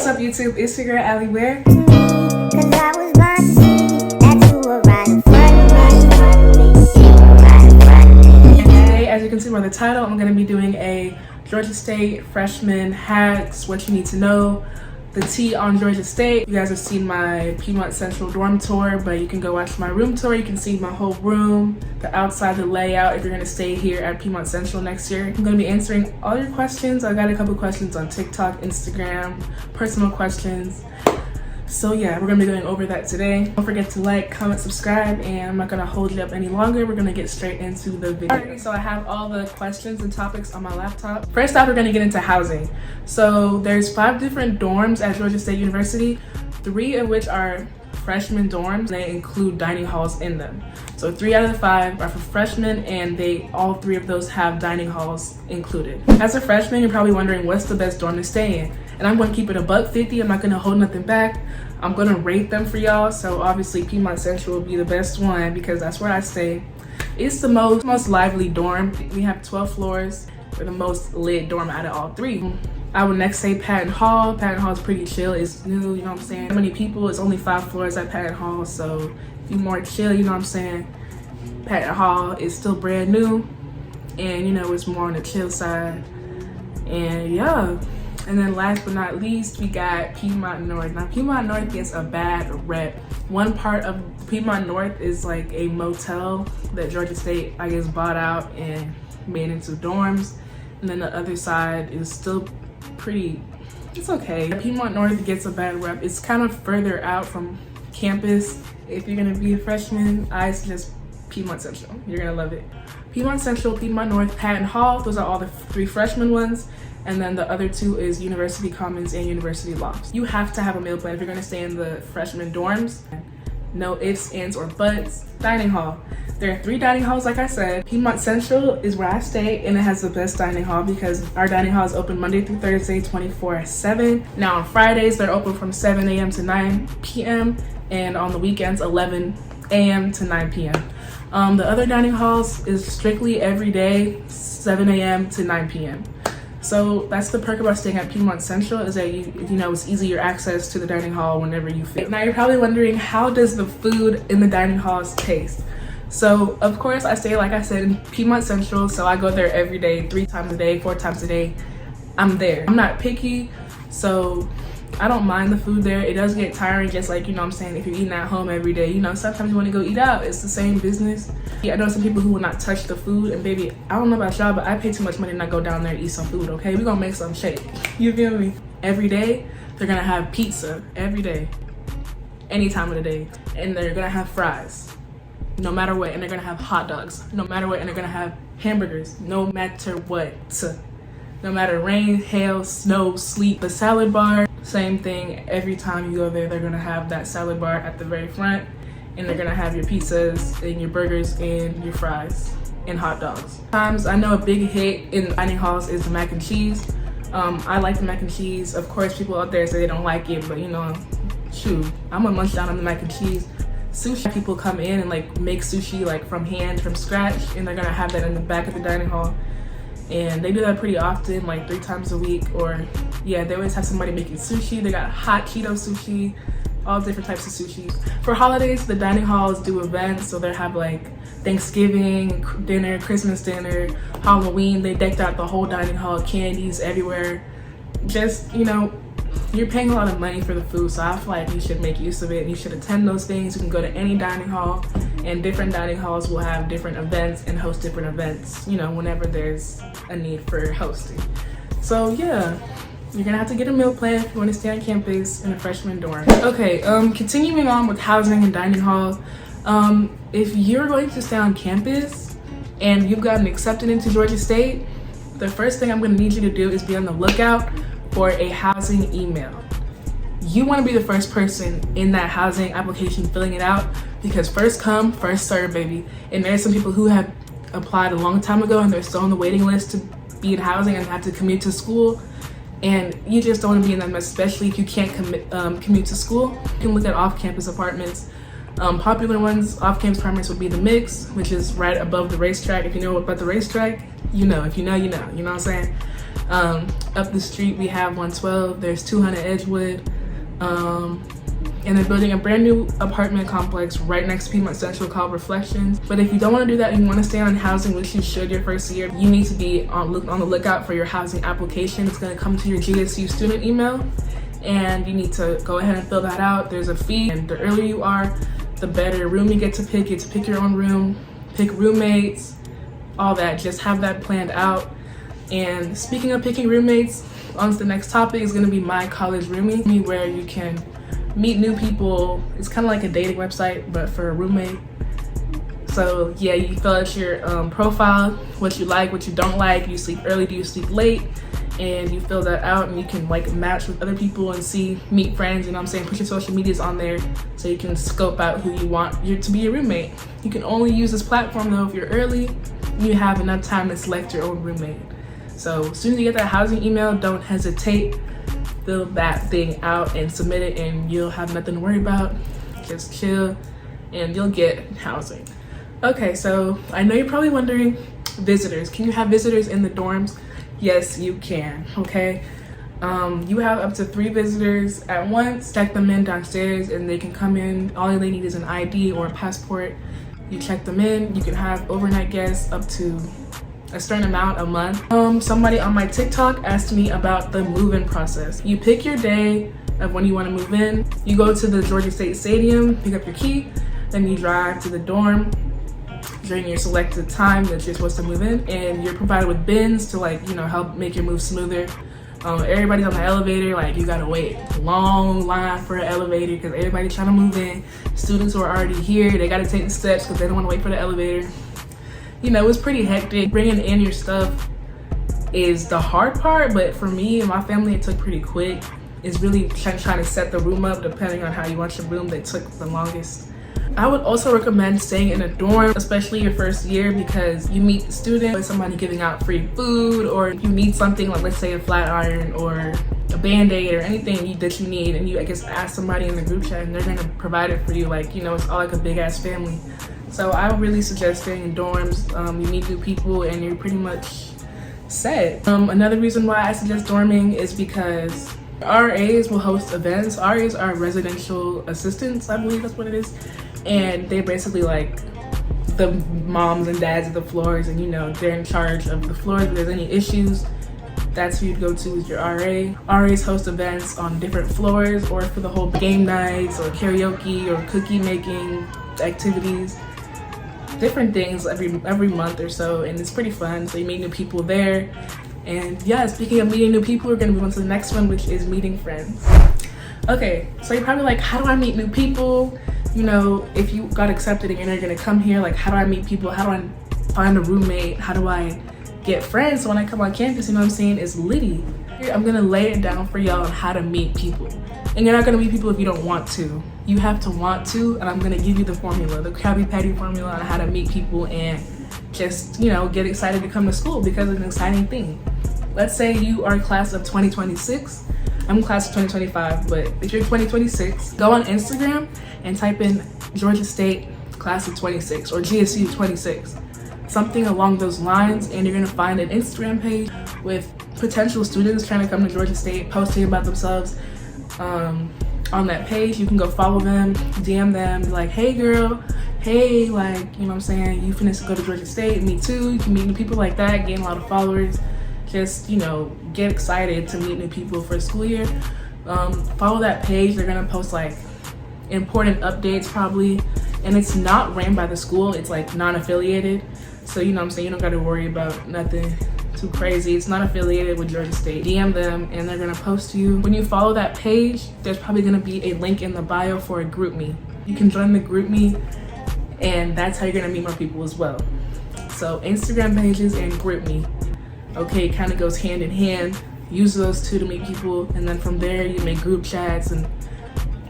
What's up YouTube? It's your girl Allie Ware. And today, as you can see by the title, I'm going to be doing a Georgia State freshman hacks, what you need to know, the tea on Georgia State. You guys have seen my Piedmont Central dorm tour, but you can go watch my room tour. You can see my whole room, the outside, the layout, if you're gonna stay here at Piedmont Central next year. I'm gonna be answering all your questions. I got a couple questions on TikTok, Instagram, personal questions. So yeah, we're gonna be going over that today. Don't forget to like, comment, subscribe, and I'm not gonna hold you up any longer. We're gonna get straight into the video. Alright, so I have all the questions and topics on my laptop. First off, we're gonna get into housing. So there's 5 different dorms at Georgia State University, 3 of which are freshman dorms. They include dining halls in them. So 3 out of the 5 are for freshmen, and all 3 of those have dining halls included. As a freshman, you're probably wondering what's the best dorm to stay in. And I'm going to keep it $150. I'm not going to hold nothing back. I'm going to rate them for y'all. So obviously Piedmont Central will be the best one because that's where I stay. It's the most lively dorm. We have 12 floors. We're the most lit dorm out of all 3. I would next say Patton Hall. Patton Hall is pretty chill. It's new, you know what I'm saying? How many people? It's only 5 floors at Patton Hall. So if you're more chill, you know what I'm saying? Patton Hall is still brand new. And you know, it's more on the chill side. And yeah. And then last but not least, we got Piedmont North. Now, Piedmont North gets a bad rep. One part of Piedmont North is like a motel that Georgia State, I guess, bought out and made into dorms. And then the other side is still pretty, it's okay. Piedmont North gets a bad rep. It's kind of further out from campus. If you're gonna be a freshman, I suggest Piedmont Central. You're gonna love it. Piedmont Central, Piedmont North, Patton Hall, those are all the 3 freshman ones. And then the other 2 is University Commons and University Lofts. You have to have a meal plan if you're gonna stay in the freshman dorms. No ifs, ands, or buts. Dining hall. There are 3 dining halls, like I said. Piedmont Central is where I stay, and it has the best dining hall because our dining hall is open Monday through Thursday, 24/7. Now on Fridays, they're open from 7 a.m. to 9 p.m. and on the weekends, 11 a.m. to 9 p.m. The other dining halls is strictly every day, 7 a.m. to 9 p.m. So that's the perk about staying at Piedmont Central, is that you know, it's easier access to the dining hall whenever you fit. Now you're probably wondering, how does the food in the dining halls taste? So of course I stay, like I said, in Piedmont Central, so I go there every day, 3 times a day, 4 times a day. I'm there. I'm not picky, so I don't mind the food there. It does get tiring, just like, you know what I'm saying, if you're eating at home every day, you know, sometimes you want to go eat out. It's the same business. Yeah, I know some people who will not touch the food, and baby, I don't know about y'all, but I pay too much money to not go down there and eat some food, okay? We're gonna make some shake. You feel me? Every day, they're gonna have pizza. Every day. Any time of the day. And they're gonna have fries. No matter what. And they're gonna have hot dogs. No matter what. And they're gonna have hamburgers. No matter what. No matter rain, hail, snow, sleet. The salad bar, same thing. Every time you go there, they're gonna have that salad bar at the very front, and they're gonna have your pizzas and your burgers and your fries and hot dogs. Sometimes I know a big hit in dining halls is the mac and cheese. I like the mac and cheese. Of course, people out there say they don't like it, but you know, shoot, I'm gonna munch down on the mac and cheese. Sushi, people come in and like make sushi like from hand, from scratch, and they're gonna have that in the back of the dining hall. And they do that pretty often, like 3 times a week, or yeah, they always have somebody making sushi. They got hot Cheeto sushi, all different types of sushi. For holidays, the dining halls do events, so they have like Thanksgiving dinner, Christmas dinner, Halloween. They decked out the whole dining hall, candies everywhere. Just, you know, you're paying a lot of money for the food, so I feel like you should make use of it. You should attend those things. You can go to any dining hall, and different dining halls will have different events and host different events, you know, whenever there's a need for hosting. So yeah, you're gonna have to get a meal plan if you want to stay on campus in a freshman dorm. Okay, continuing on with housing and dining hall. If you're going to stay on campus and you've gotten accepted into Georgia State, the first thing I'm gonna need you to do is be on the lookout for a housing email. You want to be the first person in that housing application filling it out, because first come, first serve, baby. And there's some people who have applied a long time ago and they're still on the waiting list to be in housing and have to commute to school. And you just don't want to be in that mess, especially if you can't commute to school. You can look at off-campus apartments. Popular ones, off-campus apartments would be the Mix, which is right above the racetrack. If you know about the racetrack, you know. If you know, you know. You know what I'm saying? Up the street we have 112, there's 200 Edgewood, and they're building a brand new apartment complex right next to Piedmont Central called Reflections. But if you don't want to do that and you want to stay on housing, which you should your first year, you need to be on the lookout for your housing application. It's going to come to your GSU student email, and you need to go ahead and fill that out. There's a fee, and the earlier you are, the better room you get to pick. You get to pick your own room, pick roommates, all that. Just have that planned out. And speaking of picking roommates, on to the next topic is going to be My College Roomie, where you can meet new people. It's kind of like a dating website, but for a roommate. So yeah, you fill out your profile, what you like, what you don't like. Do you sleep early? Do you sleep late? And you fill that out, and you can like match with other people and meet friends. You know what I'm saying? Put your social medias on there so you can scope out who you want to be your roommate. You can only use this platform though if you're early and you have enough time to select your own roommate. So as soon as you get that housing email, don't hesitate. Fill that thing out and submit it, and you'll have nothing to worry about. Just chill and you'll get housing. Okay, so I know you're probably wondering, visitors, can you have visitors in the dorms? Yes, you can. Okay, you have up to 3 visitors at once. Check them in downstairs and they can come in. All they need is an ID or a passport. You check them in. You can have overnight guests up to a certain amount a month. Somebody on my TikTok asked me about the move-in process. You pick your day of when you want to move in. You go to the Georgia State Stadium, pick up your key, then you drive to the dorm during your selected time that you're supposed to move in, and you're provided with bins to help make your move smoother. Everybody's on the elevator, you gotta wait long line for an elevator because everybody's trying to move in. Students who are already here, they gotta take the steps because they don't want to wait for the elevator. It's pretty hectic. Bringing in your stuff is the hard part, but for me and my family, it took pretty quick. It's really trying to set the room up depending on how you want your room that took the longest. I would also recommend staying in a dorm, especially your first year, because you meet students, or somebody giving out free food, or you need something like, let's say, a flat iron or a band-aid or anything that you need, and you ask somebody in the group chat and they're gonna provide it for you. It's all like a big ass family. So I would really suggest staying in dorms. You meet new people and you're pretty much set. Another reason why I suggest dorming is because RAs will host events. RAs are residential assistants, I believe that's what it is. And they're basically like the moms and dads of the floors, and they're in charge of the floors. If there's any issues, that's who you'd go to with your RA. RAs host events on different floors, or for the whole game nights or karaoke or cookie making activities. Different things every month or so, and it's pretty fun. So you meet new people there. And yeah, speaking of meeting new people, we're gonna move on to the next one, which is meeting friends. Okay, so you're probably like, how do I meet new people? If you got accepted and you're gonna come here, how do I meet people? How do I find a roommate? How do I get friends? So when I come on campus, it's litty. I'm gonna lay it down for y'all on how to meet people. And you're not gonna meet people if you don't want to. You have to want to, and I'm gonna give you the formula, the Krabby Patty formula on how to meet people and just, get excited to come to school, because it's an exciting thing. Let's say you are class of 2026. I'm class of 2025, but if you're 2026, go on Instagram and type in Georgia State class of 26 or GSU 26, something along those lines, and you're gonna find an Instagram page with potential students trying to come to Georgia State posting about themselves. On that page, you can go follow them, DM them, be like, hey girl, hey, you finna go to Georgia State, me too. You can meet new people like that, gain a lot of followers. Just, get excited to meet new people for school year. Follow that page. They're gonna post important updates probably, and it's not ran by the school. It's non-affiliated, so you don't gotta worry about nothing too crazy. It's not affiliated with Georgia State. DM them and they're gonna post to you. When you follow that page, there's probably gonna be a link in the bio for a group me. You can join the group me, and that's how you're gonna meet more people as well. So Instagram pages and group me. Okay, it kind of goes hand in hand. Use those two to meet people, and then from there you make group chats and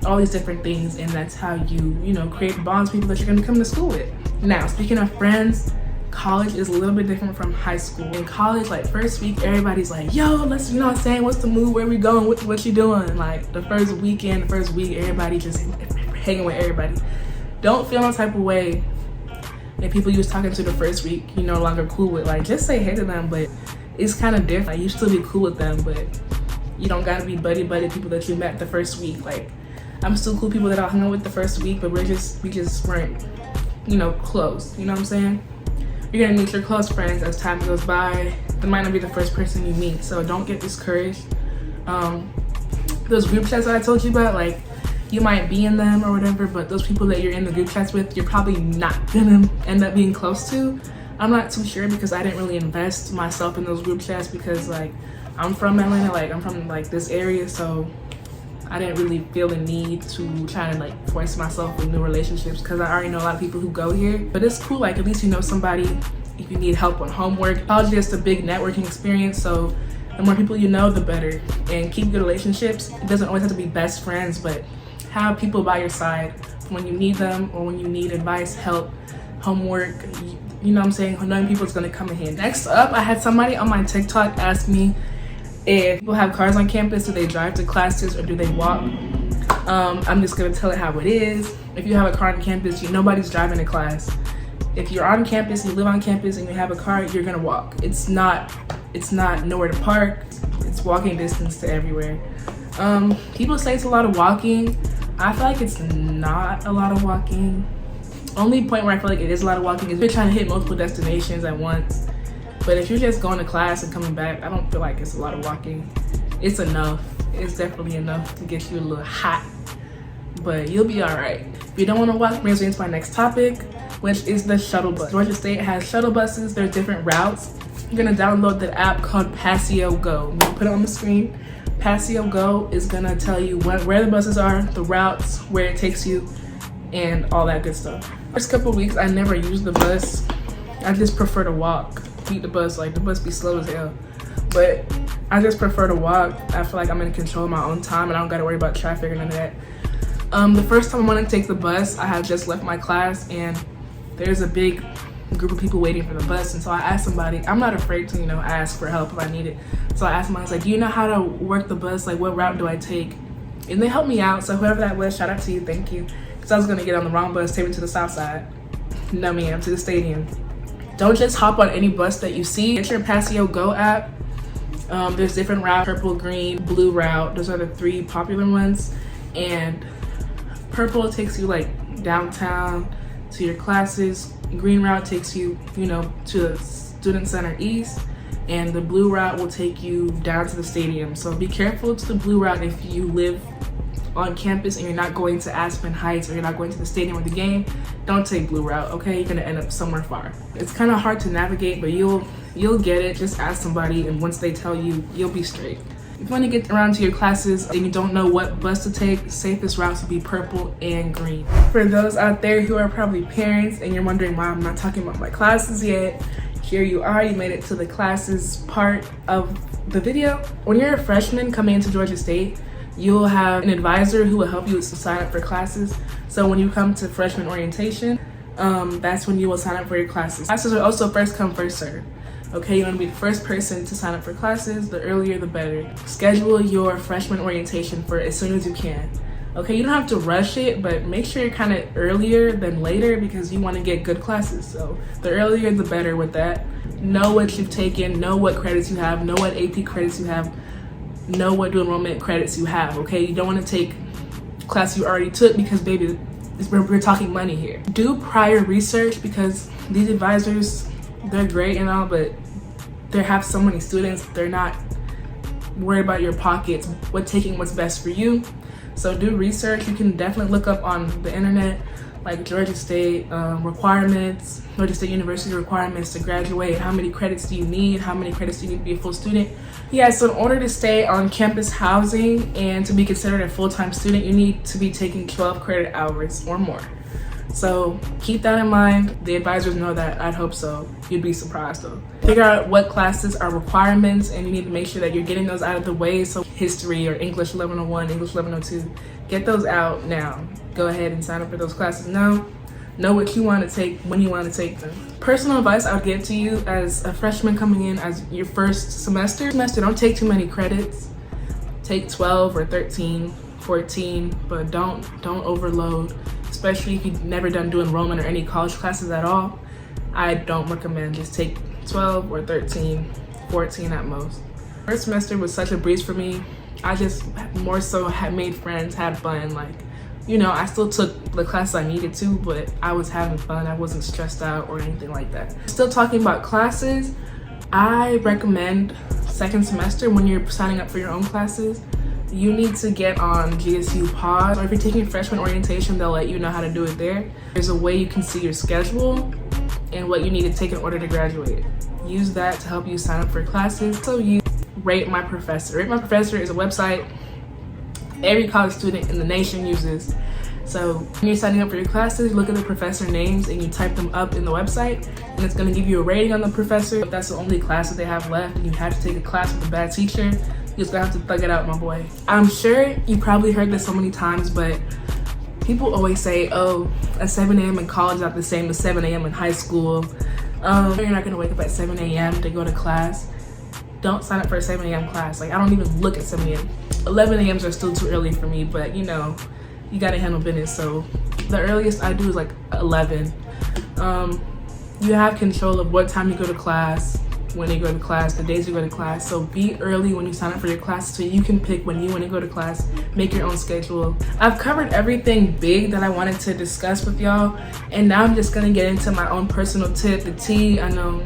all these different things, and that's how you create bonds with people that you're gonna come to school with. Now, speaking of friends, college is a little bit different from high school. In college, first week, everybody's like, yo, let's, what's the move, where we going, what you doing? The first week, everybody just hanging with everybody. Don't feel no type of way if people you was talking to the first week, you're no longer cool with. Just say hey to them, but it's kind of different. Like, you still be cool with them, but you don't gotta be buddy people that you met the first week. Like, I'm still cool people that I hung out with the first week, but we just weren't, you know, close. You know what I'm saying? You're gonna meet your close friends as time goes by. They might not be the first person you meet, so don't get discouraged. Those group chats that I told you about, like, you might be in them or whatever, but those people that you're in the group chats with, you're probably not gonna end up being close to. I'm not too sure because I didn't really invest myself in those group chats because, like, I'm from Atlanta, like, I'm from, like, this area, so I didn't really feel the need to try to, like, force myself in new relationships because I already know a lot of people who go here. But it's cool, like, at least you know somebody if you need help on homework. College is just a big networking experience, so the more people you know, the better. And keep good relationships. It doesn't always have to be best friends, but have people by your side when you need them or when you need advice, help, homework. You know what I'm saying? Knowing people is gonna come in handy. Next up, I had somebody on my TikTok ask me if people have cars on campus, do they drive to classes or do they walk? I'm just gonna tell it how it is. If you have a car on campus, nobody's driving to class. If you're on campus, you live on campus and you have a car, you're gonna walk. It's not nowhere to park. It's walking distance to everywhere. People say it's a lot of walking. I feel like it's not a lot of walking. Only point where I feel like it is a lot of walking is if you're trying to hit multiple destinations at once. But if you're just going to class and coming back, I don't feel like it's a lot of walking. It's enough. It's definitely enough to get you a little hot, but you'll be all right. If you don't want to walk, brings me into my next topic, which is the shuttle bus. Georgia State has shuttle buses. There's different routes. You're gonna download the app called Passio Go. I'm gonna put it on the screen. Passio Go is gonna tell you where the buses are, the routes, where it takes you, and all that good stuff. First couple weeks, I never used the bus. I just prefer to walk. Beat the bus, like the bus be slow as hell. But I just prefer to walk. I feel like I'm in control of my own time and I don't gotta worry about traffic or none of that. The first time I wanted to take the bus, I had just left my class and there's a big group of people waiting for the bus. And so I asked somebody, I'm not afraid to, ask for help if I need it. So I asked them, I was like, do you know how to work the bus? Like, what route do I take? And they helped me out. So whoever that was, shout out to you, thank you. Because I was gonna get on the wrong bus, take me to the south side. No ma'am, to the stadium. Don't just hop on any bus that you see. Get your Passio Go app. There's different routes, purple, green, blue route. Those are the 3 popular ones. And purple takes you like downtown to your classes. Green route takes you, to the Student Center East. And the blue route will take you down to the stadium. So be careful to the blue route if you live on campus and you're not going to Aspen Heights or you're not going to the stadium or the game. Don't take blue route, okay? You're gonna end up somewhere far. It's kind of hard to navigate, but you'll get it. Just ask somebody, and once they tell you, you'll be straight. If you want to get around to your classes and you don't know what bus to take, safest routes would be purple and green. For those out there who are probably parents and you're wondering why I'm not talking about my classes yet, here you are, you made it to the classes part of the video. When you're a freshman coming into Georgia State, you'll have an advisor who will help you to sign up for classes. So when you come to freshman orientation, that's when you will sign up for your classes. Classes are also first come, first serve. Okay, you want to be the first person to sign up for classes. The earlier, the better. Schedule your freshman orientation for as soon as you can. Okay, you don't have to rush it, but make sure you're kind of earlier than later because you want to get good classes. So the earlier, the better with that. Know what you've taken, know what credits you have, know what AP credits you have, know what dual enrollment credits you have, okay? You don't want to take class you already took because, baby, we're talking money here. Do prior research because these advisors, they're great and all, but they have so many students, they're not worried about your pockets, what's best for you. So do research. You can definitely look up on the internet, like Georgia State requirements, Georgia State University requirements to graduate. How many credits do you need? How many credits do you need to be a full student? Yeah, so in order to stay on campus housing and to be considered a full-time student, you need to be taking 12 credit hours or more. So keep that in mind. The advisors know that. I'd hope so. You'd be surprised though. Figure out what classes are requirements and you need to make sure that you're getting those out of the way. So history or English 1101, English 1102, get those out now. Go ahead and sign up for those classes now. Know what you want to take, when you want to take them. Personal advice I would give to you as a freshman coming in as your first semester, don't take too many credits. Take 12 or 13, 14, but don't overload. Especially if you've never done dual enrollment or any college classes at all, I don't recommend. Just take 12 or 13, 14 at most. First semester was such a breeze for me. I just more so had made friends, had fun. Like, you know, I still took the classes I needed to, but I was having fun. I wasn't stressed out or anything like that. Still talking about classes, I recommend second semester when you're signing up for your own classes, you need to get on GSU Pod. Or if you're taking freshman orientation, they'll let you know how to do it there. There's a way you can see your schedule and what you need to take in order to graduate. Use that to help you sign up for classes. So you Rate My Professor. Rate My Professor is a website every college student in the nation uses. So when you're signing up for your classes, look at the professor names and you type them up in the website, and it's going to give you a rating on the professor. If that's the only class that they have left and you have to take a class with a bad teacher, you're just gonna have to thug it out, my boy. I'm sure you probably heard this so many times, but people always say, oh, a 7 a.m. in college is not the same as 7 a.m. in high school. You're not gonna wake up at 7 a.m. to go to class. Don't sign up for a 7 a.m. class. Like, I don't even look at 7 a.m. 11 a.m.s are still too early for me, but you know, you gotta handle business. So the earliest I do is like 11. You have control of what time you go to class, when you go to class, the days you go to class. So be early when you sign up for your class so you can pick when you want to go to class, make your own schedule. I've covered everything big that I wanted to discuss with y'all, and now I'm just gonna get into my own personal tip, the tea. I know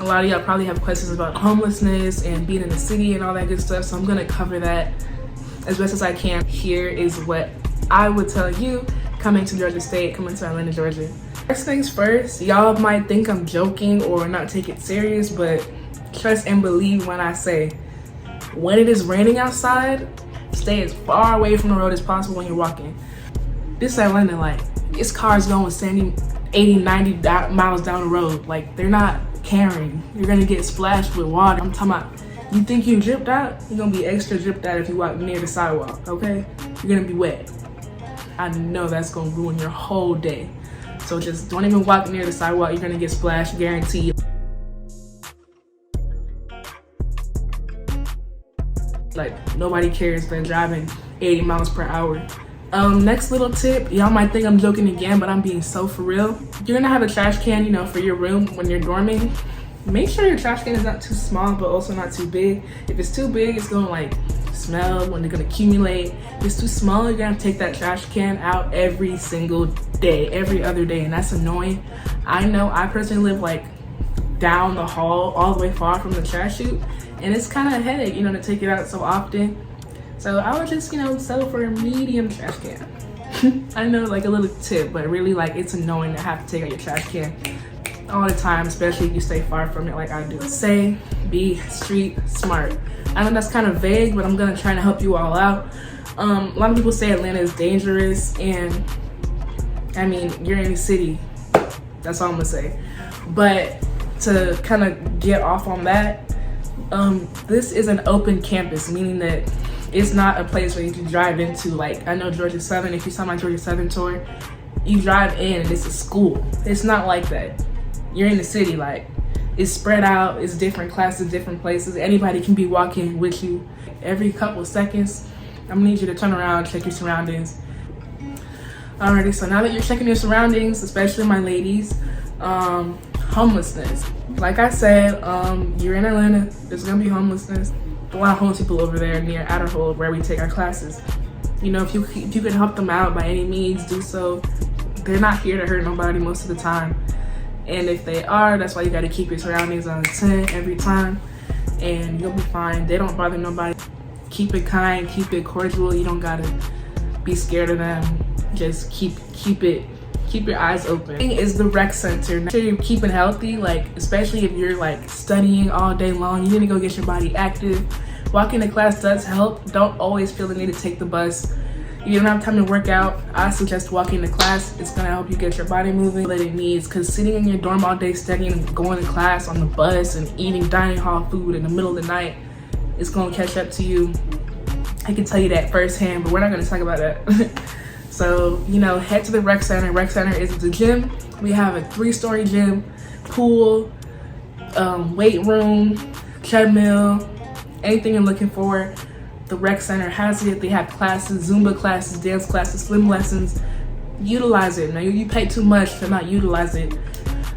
a lot of y'all probably have questions about homelessness and being in the city and all that good stuff, so I'm gonna cover that as best as I can. Here is what I would tell you coming to Georgia State, coming to Atlanta, Georgia. First things first, y'all might think I'm joking or not take it serious, but trust and believe when I say, when it is raining outside, stay as far away from the road as possible when you're walking. This is Atlanta, like, it's cars going 70, 80, 90 miles down the road. Like, they're not caring. You're gonna get splashed with water. I'm talking about, you think you dripped out? You're gonna be extra dripped out if you walk near the sidewalk, okay? You're gonna be wet. I know that's gonna ruin your whole day. So just don't even walk near the sidewalk. You're gonna get splashed, guaranteed. Like, nobody cares. They're driving 80 miles per hour. Next little tip, y'all might think I'm joking again, but I'm being so for real. You're gonna have a trash can, you know, for your room when you're dorming. Make sure your trash can is not too small, but also not too big. If it's too big, it's gonna like smell when they're gonna accumulate. If it's too small, you're gonna take that trash can out every single day, every other day, and that's annoying. I know I personally live like down the hall, all the way far from the trash chute, and it's kind of a headache, you know, to take it out so often. So I would just, you know, settle for a medium trash can. I know, like a little tip, but really, like, it's annoying to have to take out your trash can all the time, especially if you stay far from it like I do. Say, be street smart. I know that's kind of vague, but I'm gonna try to help you all out. A lot of people say Atlanta is dangerous, and I mean, you're in the city. That's all I'm gonna say. But to kind of get off on that, this is an open campus, meaning that it's not a place where you can drive into. Like, I know Georgia Southern, if you saw my Georgia Southern tour, you drive in and it's a school. It's not like that. You're in the city, like, it's spread out, it's different classes, different places. Anybody can be walking with you. Every couple of seconds, I'm gonna need you to turn around, check your surroundings. Alrighty, so now that you're checking your surroundings, especially my ladies, homelessness. Like I said, you're in Atlanta, there's gonna be homelessness. A lot of homeless people over there near Adderhold where we take our classes. You know, if you can help them out by any means, do so. They're not here to hurt nobody most of the time. And if they are, that's why you gotta keep your surroundings on 10 every time, and you'll be fine. They don't bother nobody. Keep it kind, keep it cordial. You don't gotta be scared of them. Just keep your eyes open. Thing is the rec center. Make sure you're keeping healthy, like, especially if you're like studying all day long. You need to go get your body active. Walking to class does help. Don't always feel the need to take the bus. If you don't have time to work out, I suggest walking to class. It's gonna help you get your body moving that it needs, because sitting in your dorm all day studying and going to class on the bus and eating dining hall food in the middle of the night, it's gonna catch up to you. I can tell you that firsthand, but we're not gonna talk about that. So, you know, head to the rec center. Rec center is the gym. We have a 3-story gym, pool, weight room, treadmill, anything you're looking for. The rec center has it. They have classes, Zumba classes, dance classes, swim lessons. Utilize it. Now, you pay too much to not utilize it.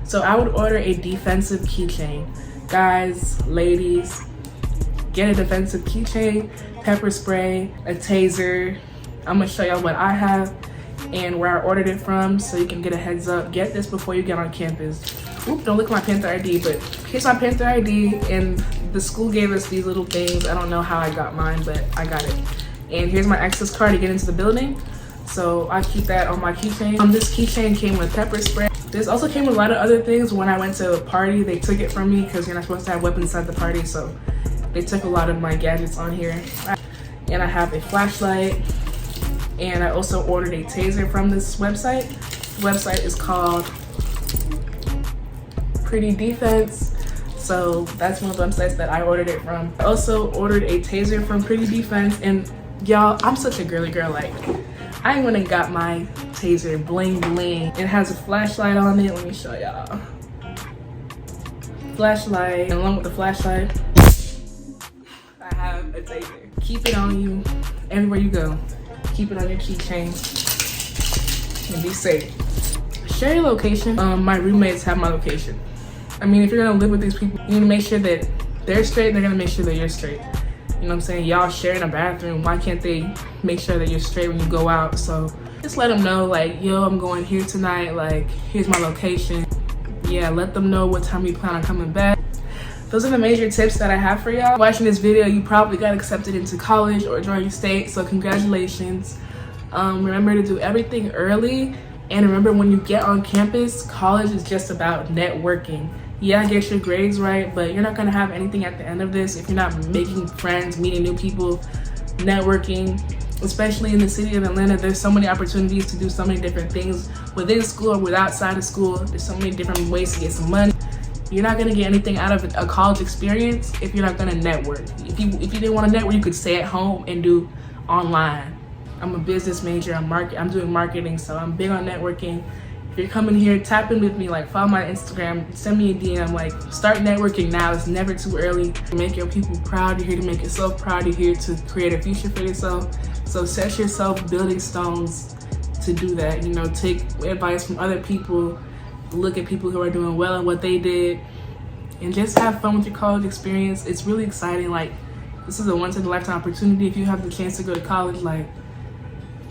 So I would order a defensive keychain. Guys, ladies, get a defensive keychain, pepper spray, a taser. I'm gonna show y'all what I have and where I ordered it from so you can get a heads up. Get this before you get on campus. Oop, don't look at my Panther ID, but here's my Panther ID, and the school gave us these little things. I don't know how I got mine, but I got it. And here's my access card to get into the building. So I keep that on my keychain. This keychain came with pepper spray. This also came with a lot of other things. When I went to a party, they took it from me because you're not supposed to have weapons inside the party, so they took a lot of my gadgets on here. And I have a flashlight, and I also ordered a taser from this website. The website is called Pretty Defense, so that's one of the websites that I ordered it from. I also ordered a taser from Pretty Defense, and y'all, I'm such a girly girl. Like, I went and got my taser bling bling. It has a flashlight on it. Let me show y'all. Flashlight, and along with the flashlight, I have a taser. Keep it on you everywhere you go. Keep it on your keychain and be safe. Share your location. My roommates have my location. I mean, if you're gonna live with these people, you need to make sure that they're straight and they're gonna make sure that you're straight. You know what I'm saying? Y'all sharing a bathroom. Why can't they make sure that you're straight when you go out? So just let them know, like, yo, I'm going here tonight. Like, here's my location. Yeah, let them know what time you plan on coming back. Those are the major tips that I have for y'all. Watching this video, you probably got accepted into college or Georgia State, so congratulations. Remember to do everything early, and remember when you get on campus, college is just about networking. Yeah, get your grades right, but you're not gonna have anything at the end of this if you're not making friends, meeting new people, networking. Especially in the city of Atlanta, there's so many opportunities to do so many different things within school or outside of school. There's so many different ways to get some money. You're not gonna get anything out of a college experience if you're not gonna network. If you didn't want to network, you could stay at home and do online. I'm a business major. I'm doing marketing, so I'm big on networking. If you're coming here, tap in with me, like follow my Instagram, send me a DM, like start networking now. It's never too early. Make your people proud. You're here to make yourself proud. You're here to create a future for yourself. So set yourself building stones to do that. You know, take advice from other people, look at people who are doing well and what they did, and just have fun with your college experience. It's really exciting. Like, this is a once in a lifetime opportunity. If you have the chance to go to college, like,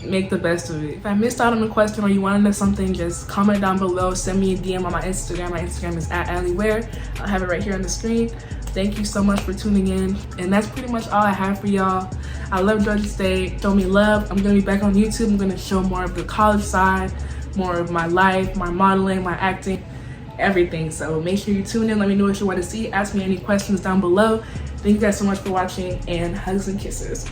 make the best of it. If I missed out on a question or you want to know something, just comment down below, send me a DM on my Instagram. My Instagram is @AllieWare. I'll have it right here on the screen. Thank you so much for tuning in, and that's pretty much all I have for y'all. I love Georgia State. Show me love. I'm gonna be back on YouTube. I'm gonna show more of the college side, more of my life, my modeling, my acting, everything. So make sure you tune in. Let me know what you want to see. Ask me any questions down below. Thank you guys so much for watching, and hugs and kisses.